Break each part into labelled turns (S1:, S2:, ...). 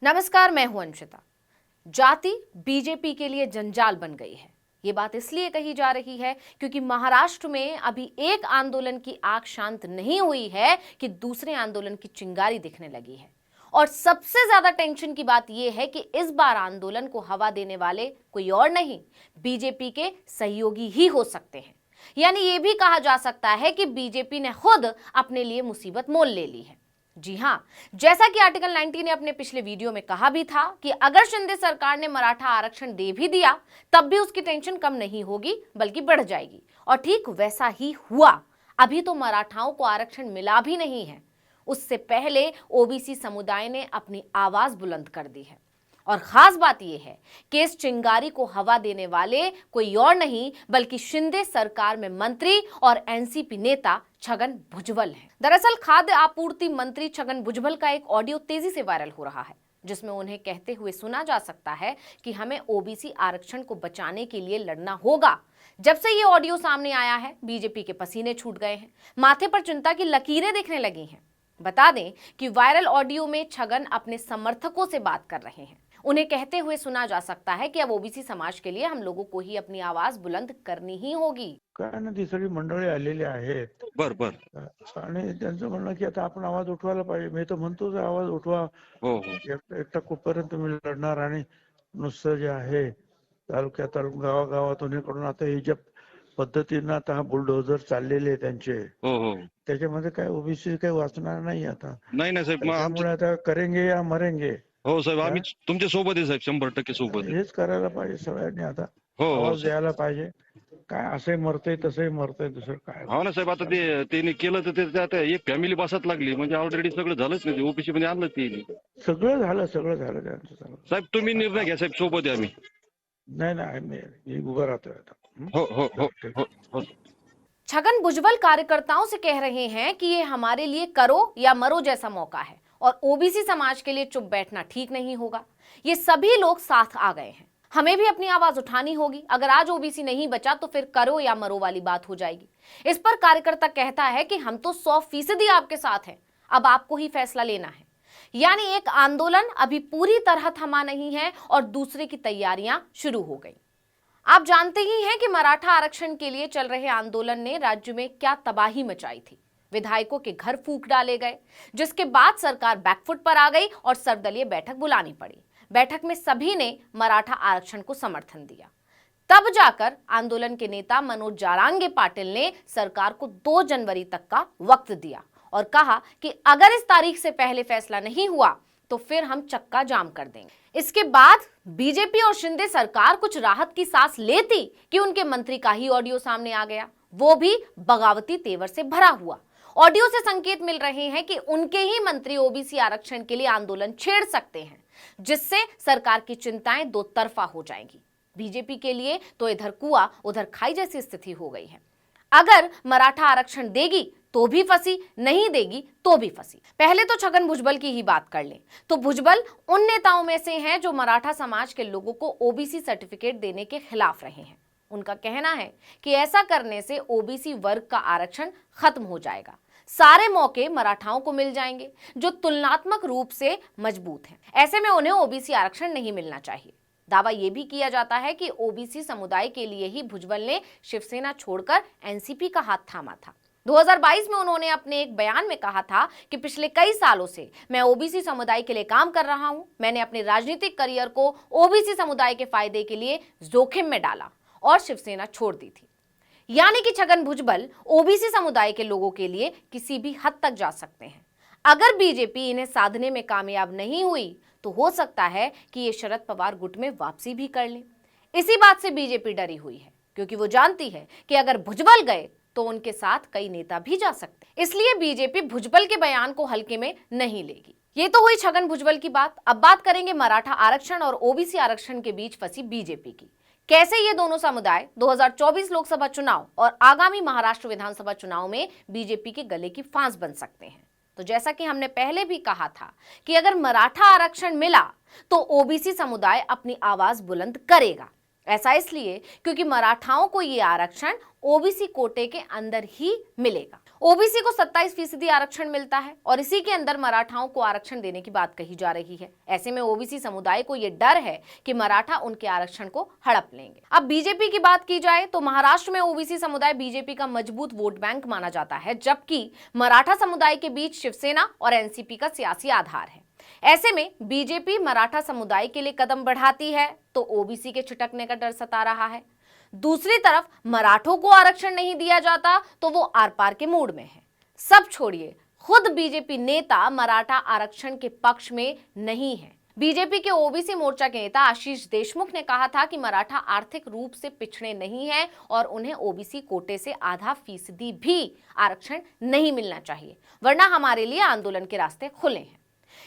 S1: नमस्कार, मैं हूं अंशिता। जाति बीजेपी के लिए जंजाल बन गई है। ये बात इसलिए कही जा रही है क्योंकि महाराष्ट्र में अभी एक आंदोलन की आग शांत नहीं हुई है कि दूसरे आंदोलन की चिंगारी दिखने लगी है। और सबसे ज्यादा टेंशन की बात यह है कि इस बार आंदोलन को हवा देने वाले कोई और नहीं, बीजेपी के सहयोगी ही हो सकते हैं। यानी यह भी कहा जा सकता है कि बीजेपी ने खुद अपने लिए मुसीबत मोल ले ली है। जी हां, जैसा कि आर्टिकल 90 ने अपने पिछले वीडियो में कहा भी था कि अगर शिंदे सरकार ने मराठा आरक्षण दे भी दिया तब भी उसकी टेंशन कम नहीं होगी बल्कि बढ़ जाएगी। और ठीक वैसा ही हुआ। अभी तो मराठाओं को आरक्षण मिला भी नहीं है, उससे पहले ओबीसी समुदाय ने अपनी आवाज बुलंद कर दी है। और खास बात यह है कि इस चिंगारी को हवा देने वाले कोई और नहीं बल्कि शिंदे सरकार में मंत्री और एनसीपी नेता छगन भुजबल हैं। दरअसल खाद्य आपूर्ति मंत्री छगन भुजबल का एक ऑडियो तेजी से वायरल हो रहा है, जिसमें उन्हें कहते हुए सुना जा सकता है कि हमें ओबीसी आरक्षण को बचाने के लिए लड़ना होगा। जब से ये ऑडियो सामने आया है, बीजेपी के पसीने छूट गए हैं, माथे पर चिंता की लकीरें दिखने लगी हैं। बता दें कि वायरल ऑडियो में छगन अपने समर्थकों से बात कर रहे हैं। उन्हें कहते हुए सुना जा सकता है कि अब ओबीसी समाज के लिए हम लोगों को ही अपनी आवाज बुलंद करनी ही होगी।
S2: कारण ती सगळी मंडळी आलेली आहेत
S3: बर
S2: आणि त्यांचं म्हणणं की आता आपण आवाज उठवायला पाहिजे. मी तर म्हणतोच आवाज उठवा.
S3: हो
S2: एकटा कुठपर्यंत मी लढणार आणि नुसतं जे आहे तालुक्यात गावागावातून कडून आता ही ज्या पद्धतीनं आता हा बुलडोझर चाललेले आहे त्यांचे,
S3: हो
S2: त्याच्यामध्ये काय ओबीसी काही वाचणार नाही आता.
S3: नाही साहेब,
S2: त्यामुळे आता करेंगे या मरेंगे.
S3: हो साहेब, आम्ही तुमच्या सोबत आहे साहेब, 100% सोबत आहे.
S2: हेच करायला पाहिजे सगळ्यांनी आता.
S3: हो
S2: आवाज द्यायला पाहिजे. काय असंही मरतय तसंही मरतय, दुसरं काय.
S3: हो ना साहेब, आता त्यांनी केलं तर ते आता एक फॅमिली बसत लागली म्हणजे ऑलरेडी सगळं झालंच नाही. ओबीसी मध्ये आणलं ते
S2: सगळं झालं त्यांचं सगळं.
S3: साहेब तुम्ही निर्णय घ्या साहेब, सोबत आहे आम्ही.
S2: नाही मी उभं राहतोय आता.
S3: हो.
S1: छगन भुजबल कार्यकर्ताओं से कह रहे हैं कि ये हमारे लिए करो या मरो जैसा मौका है और ओबीसी समाज के लिए चुप बैठना ठीक नहीं होगा। ये सभी लोग साथ आ गए हैं, हमें भी अपनी आवाज उठानी होगी। अगर आज ओबीसी नहीं बचा तो फिर करो या मरो वाली बात हो जाएगी। इस पर कार्यकर्ता कहता है कि हम तो 100% आपके साथ हैं, अब आपको ही फैसला लेना है। यानी एक आंदोलन अभी पूरी तरह थमा नहीं है और दूसरे की तैयारियां शुरू हो गई। आप जानते ही हैं कि मराठा आरक्षण के लिए चल रहे आंदोलन ने राज्य में क्या तबाही मचाई थी। विधायकों के घर फूंक डाले गए, जिसके बाद सरकार बैकफुट पर आ गई और सर्वदलीय बैठक बुलानी पड़ी। बैठक में सभी ने मराठा आरक्षण को समर्थन दिया। तब जाकर आंदोलन के नेता मनोज जारांगे पाटिल ने सरकार को 2 जनवरी तक का वक्त दिया और कहा कि अगर इस तारीख से पहले फैसला नहीं हुआ तो फिर हम चक्का जाम कर देंगे। इसके बाद बीजेपी और शिंदे सरकार कुछ राहत की सांस लेती कि उनके मंत्री का ही ऑडियो सामने आ गया, वो भी बगावती तेवर से भरा हुआ। ऑडियो से संकेत मिल रहे हैं कि उनके ही मंत्री ओबीसी आरक्षण के लिए आंदोलन छेड़ सकते हैं, जिससे सरकार की चिंताएं दो तरफा हो जाएंगी। बीजेपी के लिए तो इधर कुआं उधर खाई जैसी स्थिति हो गई है। अगर मराठा आरक्षण देगी तो भी फंसी, नहीं देगी तो भी फंसी। पहले तो छगन भुजबल की ही बात कर लें तो भुजबल उन नेताओं में से हैं जो मराठा समाज के लोगों को ओबीसी सर्टिफिकेट देने के खिलाफ रहे हैं। उनका कहना है कि ऐसा करने से ओबीसी वर्ग का आरक्षण खत्म हो जाएगा, सारे मौके मराठाओं को मिल जाएंगे जो तुलनात्मक रूप से मजबूत हैं। ऐसे में उन्हें ओबीसी आरक्षण नहीं मिलना चाहिए। दावा यह भी किया जाता है कि ओबीसी समुदाय के लिए ही भुजबल ने शिवसेना छोड़कर एनसीपी का हाथ थामा था। 2022 में उन्होंने अपने एक बयान में कहा था कि पिछले कई सालों से मैं ओबीसी समुदाय के लिए काम कर रहा हूं। मैंने अपने राजनीतिक करियर को ओबीसी समुदाय के फायदे के लिए जोखिम में डाला और शिवसेना छोड़ दी थी। यानी कि छगन भुजबल ओबीसी समुदाय के लोगों के लिए किसी भी हद तक जा सकते हैं। अगर बीजेपी इन्हें साधने में कामयाब नहीं हुई तो हो सकता है कि ये शरद पवार गुट में वापसी भी कर लें। इसी बात से बीजेपी डरी हुई है, क्योंकि वो जानती है कि अगर भुजबल गए तो उनके साथ कई नेता भी जा सकते हैं। इसलिए बीजेपी भुजबल के बयान को हल्के में नहीं लेगी। ये तो हुई छगन भुजबल की बात। अब बात करेंगे मराठा आरक्षण और ओबीसी आरक्षण के बीच फंसी बीजेपी की। कैसे ये दोनों समुदाय 2024 लोकसभा चुनाव और आगामी महाराष्ट्र विधानसभा चुनाव में बीजेपी के गले की फांस बन सकते हैं। तो जैसा कि हमने पहले भी कहा था कि अगर मराठा आरक्षण मिला तो ओबीसी समुदाय अपनी आवाज बुलंद करेगा, ऐसा इसलिए क्योंकि मराठाओं को ये आरक्षण ओबीसी कोटे के अंदर ही मिलेगा। ओबीसी को 27% आरक्षण मिलता है और इसी के अंदर मराठाओं को आरक्षण देने की बात कही जा रही है। ऐसे में ओबीसी समुदाय को यह डर है कि मराठा उनके आरक्षण को हड़प लेंगे। अब बीजेपी की बात की जाए तो महाराष्ट्र में ओबीसी समुदाय बीजेपी का मजबूत वोट बैंक माना जाता है, जबकि मराठा समुदाय के बीच शिवसेना और एनसीपी का सियासी आधार है। ऐसे में बीजेपी मराठा समुदाय के लिए कदम बढ़ाती है तो ओबीसी के छिटकने का डर सता रहा है। दूसरी तरफ मराठों को आरक्षण नहीं दिया जाता तो वो आर पार के मूड में है। सब छोड़िए, खुद बीजेपी नेता मराठा आरक्षण के पक्ष में नहीं है। बीजेपी के ओबीसी मोर्चा के नेता आशीष देशमुख ने कहा था कि मराठा आर्थिक रूप से पिछड़े नहीं हैं और उन्हें ओबीसी कोटे से आधा फीसदी भी आरक्षण नहीं मिलना चाहिए, वरना हमारे लिए आंदोलन के रास्ते खुले हैं।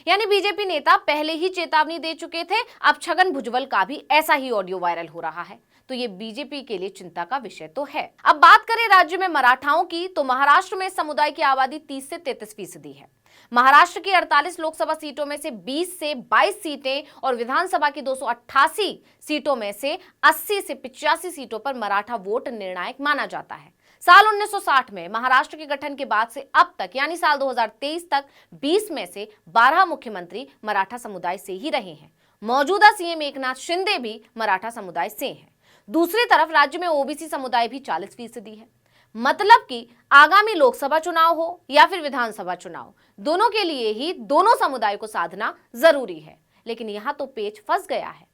S1: यानी बीजेपी नेता पहले ही चेतावनी दे चुके थे। अब छगन भुजबल का भी ऐसा ही ऑडियो वायरल हो रहा है, तो ये बीजेपी के लिए चिंता का विषय तो है। अब बात करें राज्य में मराठाओं की, तो महाराष्ट्र में समुदाय की आबादी 30 से 33% है। महाराष्ट्र की 48 लोकसभा सीटों में से 20 से 22 सीटें और विधानसभा की 288 सीटों में से 80 से 85 सीटों पर मराठा वोट निर्णायक माना जाता है। साल 1960 में महाराष्ट्र के गठन के बाद से अब तक यानी साल 2023 तक 20 में से 12 मुख्यमंत्री मराठा समुदाय से ही रहे हैं। मौजूदा सीएम एकनाथ शिंदे भी मराठा समुदाय से हैं। दूसरी तरफ राज्य में ओबीसी समुदाय भी 40% है। मतलब कि आगामी लोकसभा चुनाव हो या फिर विधानसभा चुनाव, दोनों के लिए ही दोनों समुदाय को साधना जरूरी है। लेकिन यहां तो पेच फंस गया है।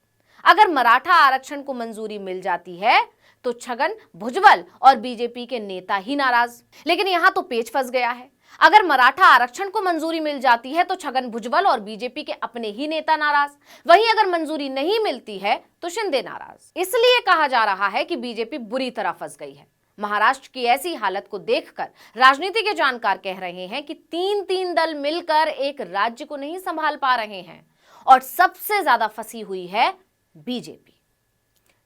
S1: अगर मराठा आरक्षण को मंजूरी मिल जाती है तो छगन भुजबल और बीजेपी के नेता ही नाराज। लेकिन यहां तो पेच फंस गया है। अगर मराठा आरक्षण को मंजूरी मिल जाती है तो छगन भुजबल और बीजेपी के अपने ही नेता नाराज। वहीं अगर मंजूरी नहीं मिलती है तो शिंदे नाराज। इसलिए कहा जा रहा है कि बीजेपी बुरी तरह फंस गई है। महाराष्ट्र की ऐसी हालत को देखकर राजनीति के जानकार कह रहे हैं कि तीन दल मिलकर एक राज्य को नहीं संभाल पा रहे हैं और सबसे ज्यादा फंसी हुई है बीजेपी।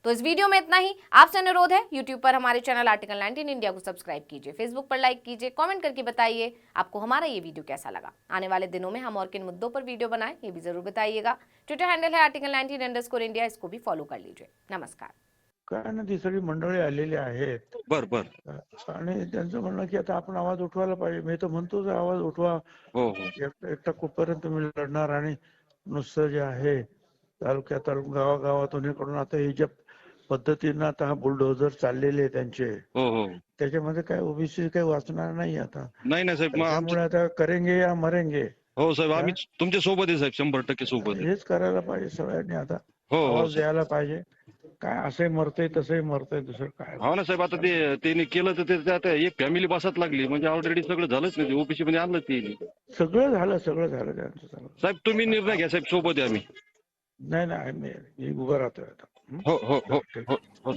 S1: तो इस वीडियो में इतना ही। आपसे अनुरोध है, YouTube पर हमारे चैनल आर्टिकल 19 इंडिया को सब्सक्राइब कीजिए, Facebook पर लाइक कीजिए, कमेंट करके बताइए आपको हमारा ये वीडियो कैसा लगा। आने वाले दिनों में हम और किन मुद्दों पर वीडियो बनाएं ये भी जरूर बताइएगा। ट्विटर हैंडल है आर्टिकल 19_इंडिया, इसको भी फॉलो कर लीजिए। नमस्कार।
S2: काय ना ती सगळी मंडळी आलेली आहेत
S3: बर
S2: आणि त्यांचं म्हणणं की आता आपण आवाज उठवायला पाहिजे. मी तर म्हणतोच आवाज उठवा.
S3: हो
S2: एकटा कुठपर्यंत तुम्ही लढणार आणि नुसतं जे आहे तालुक्यात गावागावातून हे करून आता हे ज्या पद्धतीनं आता हा बुलडोझर चाललेले आहे त्यांचे,
S3: हो
S2: त्याच्यामध्ये काय ओबीसी काही वाचणार नाही आता.
S3: नाही साहेब, मग
S2: त्यामुळे आता करेंगे या मरेंगे.
S3: हो साहेब, आम्ही तुमच्या सोबत आहे साहेब, 100% सोबत आहे.
S2: हेच करायला पाहिजे सगळ्यांनी आता.
S3: हो
S2: आवाज द्यायला पाहिजे. काय असंही मरतय तसंही मरतय, दुसरं काय.
S3: हो ना साहेब, आता त्यांनी केलं तर ते आता एक फॅमिली बसात लागली म्हणजे ऑलरेडी सगळं झालंच नाही. ओबीसी मध्ये आणलं ते
S2: सगळं झालं त्यांचं सगळं.
S3: साहेब, तुम्ही निर्णय घ्या साहेब, सोबत आहे आम्ही.
S2: नाही मी उभं राहतोय आता.
S3: हो.